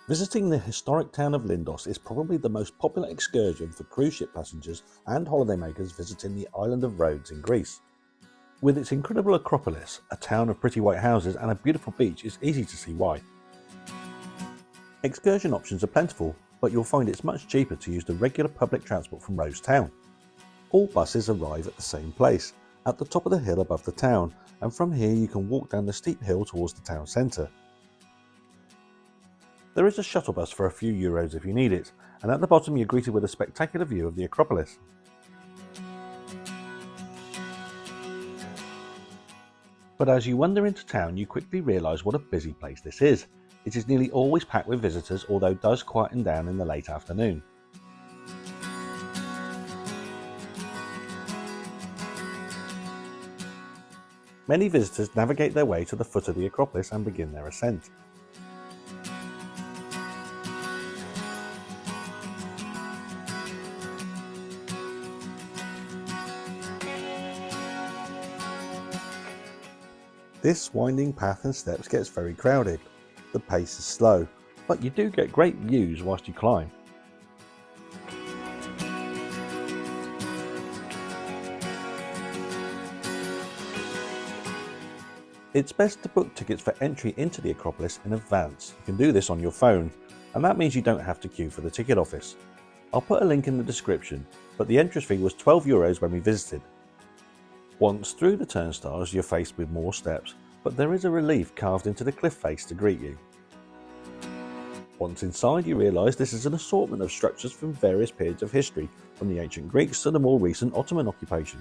Visiting the historic town of Lindos is probably the most popular excursion for cruise ship passengers and holidaymakers visiting the island of Rhodes in Greece. With its incredible Acropolis, a town of pretty white houses and a beautiful beach, it's easy to see why. Excursion options are plentiful, but you'll find it's much cheaper to use the regular public transport from Rhodes town. All buses arrive at the same place, at the top of the hill above the town, and from here you can walk down the steep hill towards the town centre. There is a shuttle bus for a few euros if you need it, and at the bottom you're greeted with a spectacular view of the Acropolis. But as you wander into town you quickly realise what a busy place this is. It is nearly always packed with visitors, although it does quieten down in the late afternoon. Many visitors navigate their way to the foot of the Acropolis and begin their ascent. This winding path and steps gets very crowded. The pace is slow, but you do get great views whilst you climb. It's best to book tickets for entry into the Acropolis in advance. You can do this on your phone, and that means you don't have to queue for the ticket office. I'll put a link in the description, but the entrance fee was €12 when we visited. Once through the turnstiles you're faced with more steps, but there is a relief carved into the cliff face to greet you. Once inside you realise this is an assortment of structures from various periods of history, from the ancient Greeks to the more recent Ottoman occupation.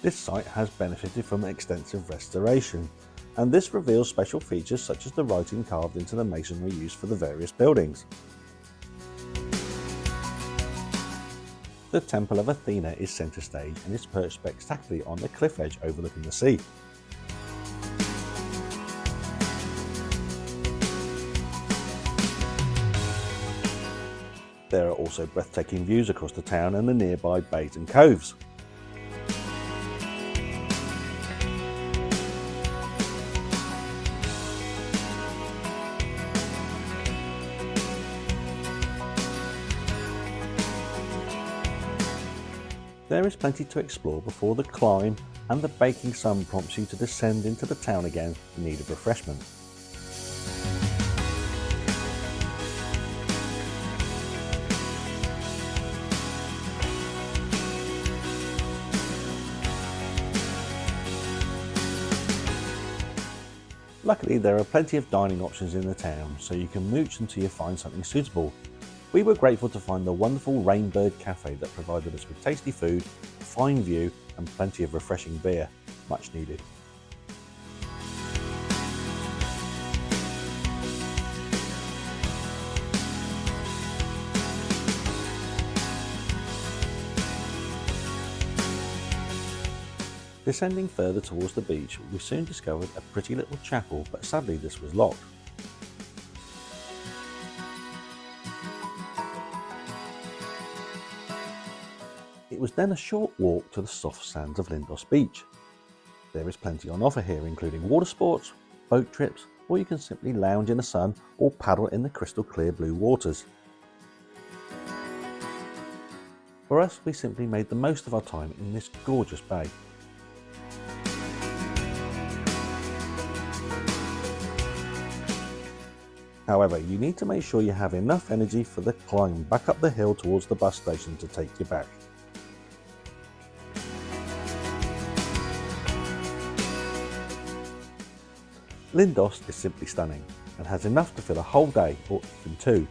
This site has benefited from extensive restoration, and this reveals special features such as the writing carved into the masonry used for the various buildings. The Temple of Athena is centre stage and is perched spectacularly on the cliff edge overlooking the sea. There are also breathtaking views across the town and the nearby bays and coves. There is plenty to explore before the climb, and the baking sun prompts you to descend into the town again in need of refreshment. Luckily there are plenty of dining options in the town, so you can mooch until you find something suitable. We were grateful to find the wonderful Rainbird Cafe that provided us with tasty food, a fine view and plenty of refreshing beer, much needed. Descending further towards the beach, we soon discovered a pretty little chapel, but sadly this was locked. It was then a short walk to the soft sands of Lindos Beach. There is plenty on offer here, including water sports, boat trips, or you can simply lounge in the sun or paddle in the crystal clear blue waters. For us, we simply made the most of our time in this gorgeous bay. However, you need to make sure you have enough energy for the climb back up the hill towards the bus station to take you back. Lindos is simply stunning and has enough to fill a whole day or even two.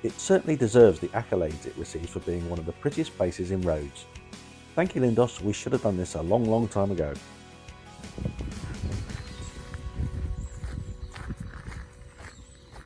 It certainly deserves the accolades it receives for being one of the prettiest places in Rhodes. Thank you Lindos, we should have done this a long time ago.